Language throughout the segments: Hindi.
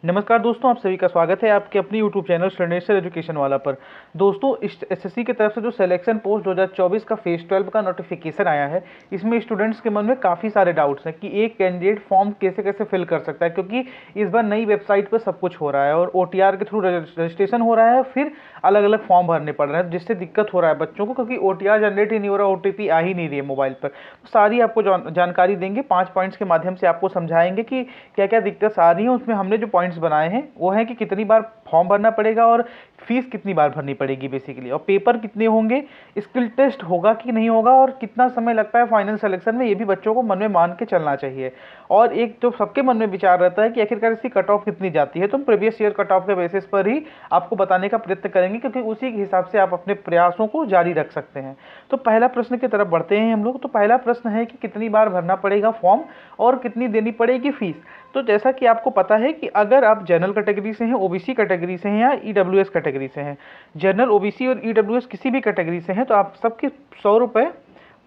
नमस्कार दोस्तों, आप सभी का स्वागत है आपके अपनी यूट्यूब चैनल स्टूडेंशियल एजुकेशन वाला पर। दोस्तों, एसएससी की तरफ से जो सिलेक्शन पोस्ट 2024 का फेज 12 का नोटिफिकेशन आया है, इसमें स्टूडेंट्स के मन में काफ़ी सारे डाउट्स हैं कि एक कैंडिडेट फॉर्म कैसे कैसे फिल कर सकता है, क्योंकि इस बार नई वेबसाइट पर सब कुछ हो रहा है और ओटीआर के थ्रू रजिस्ट्रेशन हो रहा है, फिर अलग अलग फॉर्म भरने पड़ रहे हैं, जिससे दिक्कत हो रहा है बच्चों को, क्योंकि ओटीआर जनरेट ही नहीं हो रहा, ओटीपी आ ही नहीं रही है मोबाइल पर। तो सारी आपको जानकारी देंगे, 5 पॉइंट्स के माध्यम से आपको समझाएंगे कि क्या क्या दिक्कत आ रही है। उसमें हमने जो पॉइंट्स बनाए हैं वो है कि कितनी बार फॉर्म भरना पड़ेगा और फीस कितनी बार भरनी पड़ेगी बेसिकली, और पेपर कितने होंगे, स्किल टेस्ट होगा कि नहीं होगा, और कितना समय लगता है फाइनल सिलेक्शन में, ये भी बच्चों को मन में मान के चलना चाहिए। और एक जो सबके मन में विचार रहता है कि आखिरकार इसकी कट ऑफ कितनी जाती है, तो हम प्रीवियस ईयर कट ऑफ के बेसिस पर ही आपको बताने का प्रयत्न करेंगे, क्योंकि उसी के हिसाब से आप अपने प्रयासों को जारी रख सकते हैं। तो पहला प्रश्न की तरफ बढ़ते हैं हम लोग। तो पहला प्रश्न है कि कितनी बार भरना पड़ेगा फॉर्म और कितनी देनी पड़ेगी फीस। तो जैसा कि आपको पता है कि अगर आप जनरल कैटेगरी से हैं, ओबीसी कैटेगरी से हैं या ईडब्ल्यूएस कैटेगरी से हैं, जनरल, ओबीसी और ईडब्ल्यूएस किसी भी कैटेगरी से हैं, तो आप सबकी 100 रुपये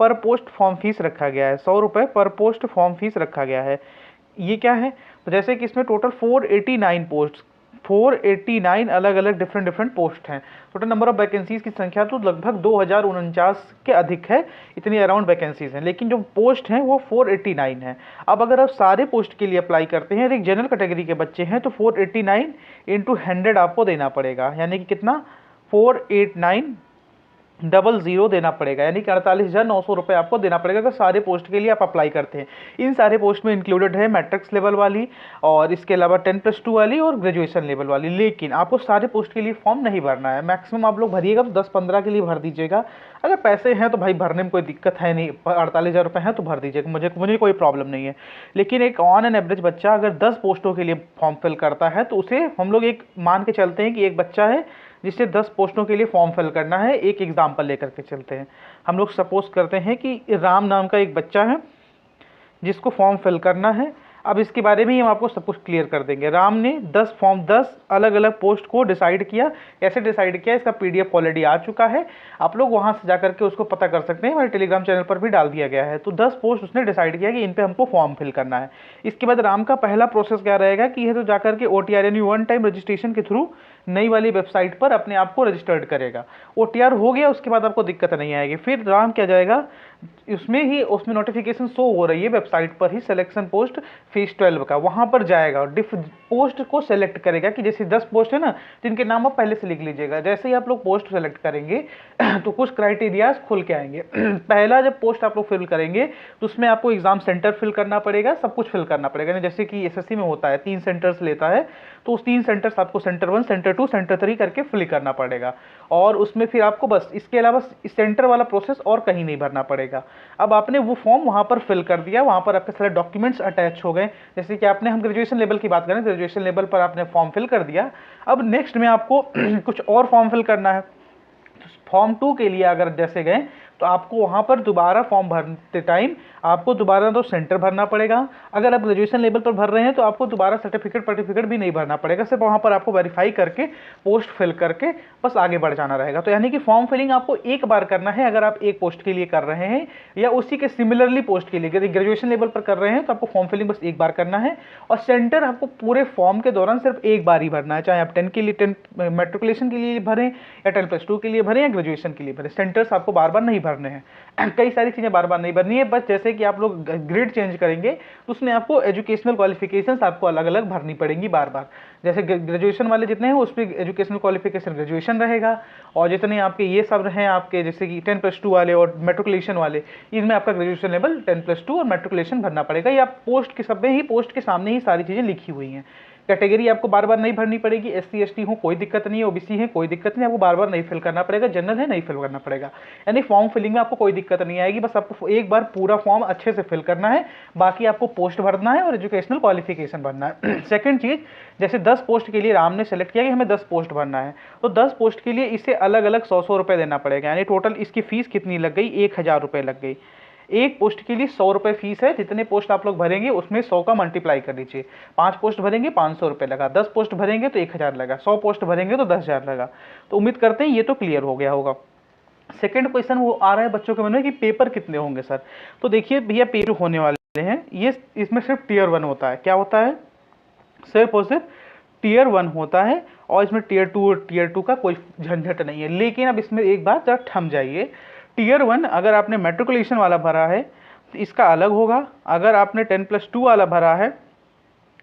पर पोस्ट फॉर्म फीस रखा गया है। 100 रुपये पर पोस्ट फॉर्म फीस रखा गया है। ये क्या है, तो जैसे कि इसमें टोटल 489 पोस्ट, 489 अलग अलग डिफरेंट पोस्ट हैं। टोटल नंबर ऑफ वैकेंसीज की संख्या तो लगभग 2049 के अधिक है, इतनी अराउंड वैकेंसीज हैं, लेकिन जो पोस्ट हैं वो 489 हैं। अब अगर आप सारे पोस्ट के लिए अप्लाई करते हैं और एक जनरल कैटेगरी के बच्चे हैं, तो 489 इंटू 100 आपको देना पड़ेगा, यानी कि कितना, 48900 देना पड़ेगा, यानी कि 48,900 रुपये आपको देना पड़ेगा अगर सारे पोस्ट के लिए आप अप्लाई करते हैं। इन सारे पोस्ट में इंक्लूडेड है मैट्रिक्स लेवल वाली, और इसके अलावा 10+2 वाली और ग्रेजुएशन लेवल वाली। लेकिन आपको सारे पोस्ट के लिए फॉर्म नहीं भरना है, मैक्सिमम आप लोग भरिएगा तो 10-15 के लिए भर दीजिएगा। अगर पैसे हैं तो भाई भरने में कोई दिक्कत है नहीं, 48,000 रुपये हैं तो भर दीजिएगा, मुझे कोई प्रॉब्लम नहीं है। लेकिन एक ऑन एन एवरेज बच्चा अगर 10 पोस्टों के लिए फॉर्म फिल करता है, तो उसे हम लोग एक मान के चलते हैं कि एक बच्चा है जिससे 10 पोस्टों के लिए फॉर्म फिल करना है। एक एग्जाम्पल लेकर के चलते हैं, हम लोग सपोज करते हैं कि राम नाम का एक बच्चा है जिसको फॉर्म फिल करना है। अब इसके बारे में ही हम आपको सब कुछ क्लियर कर देंगे। राम ने 10 अलग अलग पोस्ट को डिसाइड किया। कैसे डिसाइड किया, इसका पीडीएफ ऑलरेडी आ चुका है, आप लोग वहां से जाकर के उसको पता कर सकते हैं, हमारे टेलीग्राम चैनल पर भी डाल दिया गया है। तो 10 पोस्ट उसने डिसाइड किया कि इन पे हमको फॉर्म फिल करना है। इसके बाद राम का पहला प्रोसेस क्या रहेगा कि यह तो जाकर के ओटीआर यानी वन टाइम रजिस्ट्रेशन के थ्रू नई वाली वेबसाइट पर अपने आप को रजिस्टर्ड करेगा। ओटीआर हो गया, उसके बाद आपको दिक्कत नहीं आएगी। फिर राम क्या जाएगा, उसमें नोटिफिकेशन शो हो रही है वेबसाइट पर ही, सिलेक्शन पोस्ट फेज 12 का, वहां पर जाएगा और डिफ पोस्ट को सेलेक्ट करेगा कि जैसे 10 पोस्ट है ना, जिनके नाम आप पहले से लिख लीजिएगा। जैसे ही आप लोग पोस्ट सेलेक्ट करेंगे तो कुछ क्राइटेरियाज खुल के आएंगे। पहला जब पोस्ट आप लोग फिल करेंगे तो उसमें आपको एग्जाम सेंटर फिल करना पड़ेगा, सब कुछ फिल करना पड़ेगा। जैसे कि एसएससी में होता है 3 सेंटर्स लेता है, तो उस 3 सेंटर्स आपको सेंटर 1, सेंटर 2, सेंटर 3 करके फिल करना पड़ेगा। और उसमें फिर आपको बस इसके अलावा सेंटर वाला प्रोसेस और कहीं नहीं भरना पड़ेगा। अब आपने वो फॉर्म वहां पर फिल कर दिया, वहां पर आपके सारे डॉक्यूमेंट्स अटैच हो गए। जैसे कि आपने, हम ग्रेजुएशन लेवल की बात करें, ग्रेजुएशन लेवल पर आपने फॉर्म फिल कर दिया। अब नेक्स्ट में आपको कुछ और फॉर्म फिल करना है। फॉर्म 2 के लिए अगर जैसे गए तो आपको वहां पर दोबारा फॉर्म भरते टाइम आपको दोबारा तो सेंटर भरना पड़ेगा। अगर आप ग्रेजुएशन लेवल पर भर रहे हैं तो आपको दोबारा सर्टिफिकेट भी नहीं भरना पड़ेगा, सिर्फ वहां पर आपको वेरीफाई करके पोस्ट फिल करके बस आगे बढ़ जाना रहेगा। तो यानी कि फॉर्म फिलिंग आपको एक बार करना है अगर आप एक पोस्ट के लिए कर रहे हैं, या उसी के सिमिलरली पोस्ट के लिए यदि ग्रेजुएशन लेवल पर कर रहे हैं तो आपको फॉर्म फिलिंग बस एक बार करना है। और सेंटर आपको पूरे फॉर्म के दौरान सिर्फ एक बार ही भरना है, चाहे आप 10 के लिए 10 मेट्रिकुलेशन के लिए भरें या 10+2 के लिए भरें या ग्रेजुएशन के लिए भरें। सेंटर्स आपको बार बार नहीं भरने हैं, कई सारी चीजें बार बार नहीं भरनी है। बस जैसे कि आप लोग ग्रेड चेंज करेंगे तो उसमें आपको एजुकेशनल क्वालिफिकेशंस आपको अलग अलग भरनी पड़ेंगी बार बार। जैसे ग्रेजुएशन वाले जितने हैं उस पर एजुकेशनल क्वालिफिकेशन ग्रेजुएशन रहेगा, और जितने आपके ये सब हैं आपके जैसे कि 10+2 वाले और मेट्रिकुलेशन वाले, इनमें आपका ग्रेजुएशन लेवल 10+2 और मेट्रिकुलेशन भरना पड़ेगा। या पोस्ट के सब में ही, पोस्ट के सामने ही सारी चीजें लिखी हुई हैं। कैटेगरी आपको बार बार नहीं भरनी पड़ेगी, एससी एसटी हो कोई दिक्कत नहीं है, ओबीसी है कोई दिक्कत नहीं, आपको बार बार नहीं फिल करना पड़ेगा, जनरल है नहीं फिल करना पड़ेगा। यानी फॉर्म फिलिंग में आपको कोई दिक्कत नहीं आएगी, बस आपको एक बार पूरा फॉर्म अच्छे से फिल करना है, बाकी आपको पोस्ट भरना है और एजुकेशनल क्वालिफिकेशन भरना है। सेकंड चीज, जैसे 10 पोस्ट के लिए राम ने सेलेक्ट किया कि हमें 10 पोस्ट भरना है, तो 10 पोस्ट के लिए इसे अलग अलग 100 रुपये देना पड़ेगा। यानी टोटल इसकी फीस कितनी लग गई, 1000 रुपये लग गई। एक पोस्ट के लिए 100 रुपये फीस है, जितने पोस्ट आप लोग भरेंगे उसमें 100 का मल्टीप्लाई कर लीजिए। 5 पोस्ट भरेंगे 500 रुपये लगा, 10 पोस्ट भरेंगे तो 1000 लगा, 100 पोस्ट भरेंगे तो 10,000 लगा। तो उम्मीद करते हैं ये तो क्लियर हो गया होगा। सेकंड क्वेश्चन वो आ रहा है बच्चों के मन में कि पेपर कितने होंगे सर। तो देखिए भैया, पेपर होने वाले हैं ये, इसमें सिर्फ टियर 1 होता है। क्या होता है, सिर्फ और सिर्फ टीयर 1 होता है और इसमें टीयर 2 और टीयर 2 का कोई झंझट नहीं है। लेकिन अब इसमें एक बात जरा थम जाइए, टीयर 1 अगर आपने मैट्रिकुलेशन वाला भरा है तो इसका अलग होगा, अगर आपने 10+2 वाला भरा है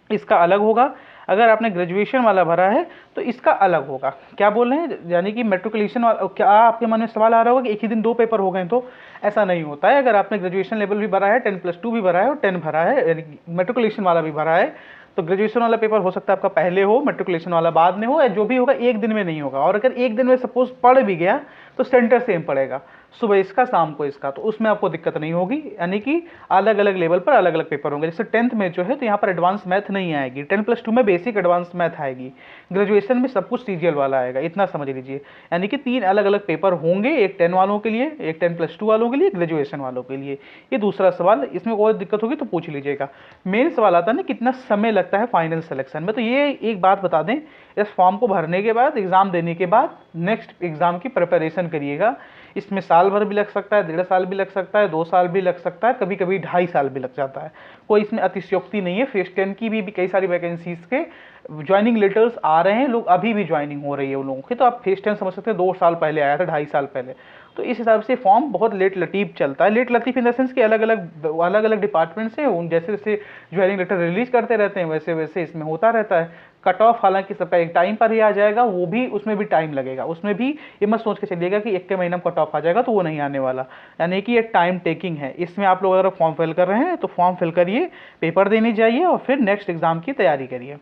इसका अलग होगा, अगर आपने ग्रेजुएशन वाला भरा है तो इसका अलग होगा। क्या बोल रहे हैं, यानी कि मैट्रिकुलेशन वाला, क्या आपके मन में सवाल आ रहा होगा कि एक ही दिन 2 पेपर हो गए? तो ऐसा नहीं होता है। अगर आपने ग्रेजुएशन लेवल भी भरा है, 10+2 भी भरा है और 10 भरा है, यानी कि मैट्रिकुलेशन वाला भी भरा है, तो ग्रेजुएशन वाला पेपर हो सकता है आपका पहले हो, मैट्रिकुलेशन वाला बाद में हो, या जो भी होगा एक दिन में नहीं होगा। और अगर एक दिन में सपोज पढ़ भी गया तो सेंटर सेम पड़ेगा, सुबह इसका शाम को इसका, तो उसमें आपको दिक्कत नहीं होगी। यानी कि अलग अलग लेवल पर अलग अलग पेपर होंगे। जैसे 10th में जो है तो यहाँ पर एडवांस मैथ नहीं आएगी, 10+2 में बेसिक एडवांस मैथ आएगी, ग्रेजुएशन में सब कुछ सीजीएल वाला आएगा, इतना समझ लीजिए। यानी कि 3 अलग अलग पेपर होंगे, एक 10 वालों के लिए, एक 10+2 वालों के लिए, ग्रेजुएशन वालों के लिए। ये दूसरा सवाल, इसमें कोई दिक्कत होगी तो पूछ लीजिएगा। मेन सवाल आता है ना कितना समय लगता है फाइनल सिलेक्शन में, तो ये एक बात बता दें, इस फॉर्म को भरने के बाद, एग्जाम देने के बाद नेक्स्ट एग्जाम की प्रिपरेशन करिएगा। इसमें साल भर भी लग सकता है, 1.5 साल भी लग सकता है, 2 साल भी लग सकता है, कभी कभी 2.5 साल भी लग जाता है। कोई इसमें अतिशयोक्ति नहीं है। फेज 10 की भी कई सारी वैकेंसीज के ज्वाइनिंग लेटर्स आ रहे हैं, लोग अभी भी ज्वाइनिंग हो रही है उन लोगों की, तो आप फेज 10 समझ सकते हैं 2 साल पहले आया था, 2.5 साल पहले। तो इस हिसाब से फॉर्म बहुत लेट लतीफ चलता है। लेट लतीफ इन द सेंस कि अलग अलग डिपार्टमेंट से उन जैसे जैसे ज्वाइनिंग लेटर रिलीज करते रहते हैं वैसे वैसे इसमें होता रहता है। कट ऑफ हालांकि सबका एक टाइम पर ही आ जाएगा, वो भी उसमें भी टाइम लगेगा, उसमें भी ये मत सोच के चलिएगा कि 1 के महीना में कट ऑफ आ जाएगा, तो वो नहीं आने वाला। यानी कि ये टाइम टेकिंग है। इसमें आप लोग अगर फॉर्म फिल कर रहे हैं तो फॉर्म फिल करिए, पेपर देने जाइए और फिर नेक्स्ट एग्जाम की तैयारी करिए।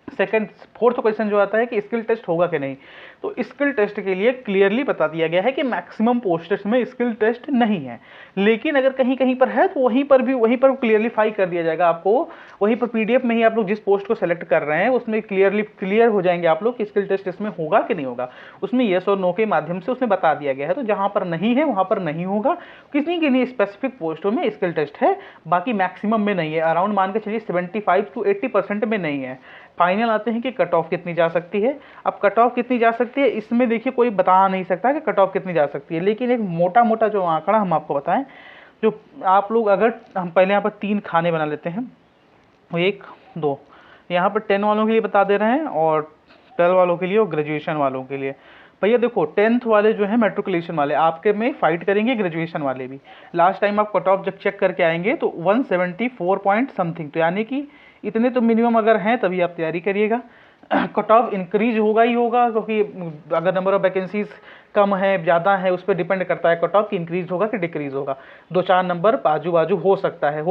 सेकंड, फोर्थ क्वेश्चन जो आता है कि स्किल टेस्ट होगा कि नहीं, तो स्किल टेस्ट के लिए क्लियरली बता दिया गया है कि मैक्सिमम पोस्ट्स में स्किल टेस्ट नहीं है। लेकिन अगर कहीं कहीं पर है तो वहीं पर क्लियरलीफाई कर दिया जाएगा आपको, वहीं पर पीडीएफ में ही आप लोग जिस पोस्ट को सेलेक्ट कर रहे हैं उसमें क्लियर हो जाएंगे आप लोग कि स्किल टेस्ट इसमें होगा कि नहीं होगा। उसमें येस और नो के माध्यम से उसमें बता दिया गया है। तो जहां पर नहीं है वहां पर नहीं होगा, किसी किन्हीं स्पेसिफिक पोस्टों में स्किल टेस्ट है, बाकी मैक्सिमम में नहीं है। अराउंड मान के चलिए 75 to 80% में नहीं है। फाइनल आते हैं कि कट ऑफ कितनी जा सकती है। अब कट ऑफ कितनी जा सकती है इसमें देखिए कोई बता नहीं सकता कि कट ऑफ कितनी जा सकती है, लेकिन एक मोटा मोटा जो आंकड़ा हम आपको बताएं, जो आप लोग, अगर हम पहले यहाँ पर 3 खाने बना लेते हैं, 1 2, यहाँ पर 10 वालों के लिए बता दे रहे हैं और 12 वालों के लिए और ग्रेजुएशन वालों के लिए। भैया देखो 10th वाले जो है मैट्रिकुलेशन वाले आपके में फाइट करेंगे, ग्रेजुएशन वाले भी। लास्ट टाइम आप कट ऑफ जब चेक करके आएंगे तो 174 पॉइंट समथिंग, तो यानी कि इतने तो मिनिमम अगर हैं तभी आप तैयारी करिएगा। कट ऑफ इंक्रीज होगा ही होगा, क्योंकि अगर नंबर ऑफ वैकेंसीज कम है ज़्यादा है उस पर डिपेंड करता है कट ऑफ कि इंक्रीज होगा कि डिक्रीज होगा। 2-4 नंबर बाजू बाजू हो सकता है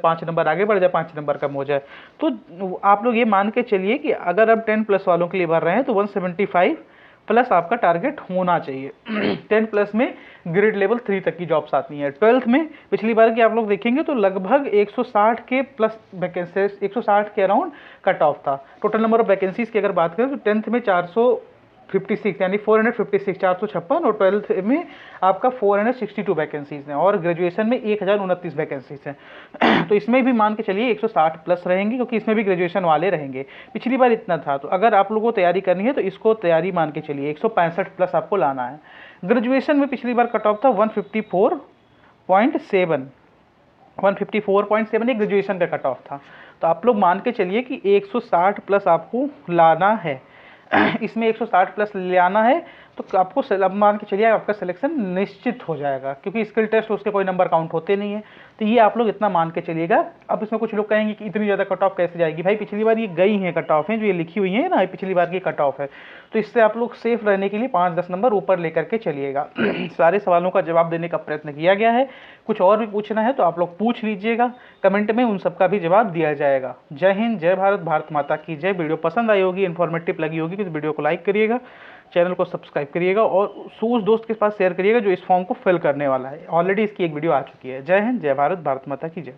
5 नंबर आगे बढ़ जाए, 5 नंबर कम हो जाए। तो आप लोग ये मान के चलिए कि अगर अब 10+ वालों के लिए भर रहे हैं तो 175 प्लस आपका टारगेट होना चाहिए। 10+ में ग्रेड लेवल 3 तक की जॉब्स आती हैं। 12th में पिछली बार की आप लोग देखेंगे तो लगभग 160 के प्लस वैकेंसीज, 160 के अराउंड कट ऑफ था। टोटल नंबर ऑफ वैकेंसीज की अगर बात करें तो 10th में 456 यानी 456 456, और 12th में आपका 462 वैकेंसीज हैं, और ग्रेजुएशन में 1029 वैकेंसीज हैं। तो इसमें भी मान के चलिए 160 प्लस रहेंगे, क्योंकि इसमें भी ग्रेजुएशन वाले रहेंगे। पिछली बार इतना था, तो अगर आप लोगों को तैयारी करनी है तो इसको तैयारी मान के चलिए 165 प्लस आपको लाना है। ग्रेजुएशन में पिछली बार कट ऑफ था 154.7, 154.7 एक ग्रेजुएशन का कट ऑफ था। तो आप लोग मान के चलिए कि 160 प्लस आपको लाना है। इसमें 160 प्लस ले आना है तो आपको अब मान के चलिए आपका सिलेक्शन निश्चित हो जाएगा, क्योंकि स्किल टेस्ट उसके कोई नंबर काउंट होते नहीं है। तो ये आप लोग इतना मान के चलिएगा। अब इसमें कुछ लोग कहेंगे कि इतनी ज़्यादा कट ऑफ कैसे जाएगी, भाई पिछली बार ये गई हैं कट ऑफ हैं, जो ये लिखी हुई है ना पिछली बार की कट ऑफ है। तो इससे आप लोग सेफ रहने के लिए 5-10 नंबर ऊपर लेकर के चलिएगा। सारे सवालों का जवाब देने का प्रयत्न किया गया है। कुछ और भी पूछना है तो आप लोग पूछ लीजिएगा, कमेंट में उन सबका भी जवाब दिया जाएगा। जय हिंद, जय भारत, भारत माता की जय। वीडियो पसंद आई होगी, इन्फॉर्मेटिव लगी होगी तो वीडियो को लाइक करिएगा, चैनल को सब्सक्राइब करिएगा और उस दोस्त के पास शेयर करिएगा जो इस फॉर्म को फिल करने वाला है। ऑलरेडी इसकी एक वीडियो आ चुकी है। जय हिंद, जय भारत, भारत माता की जय।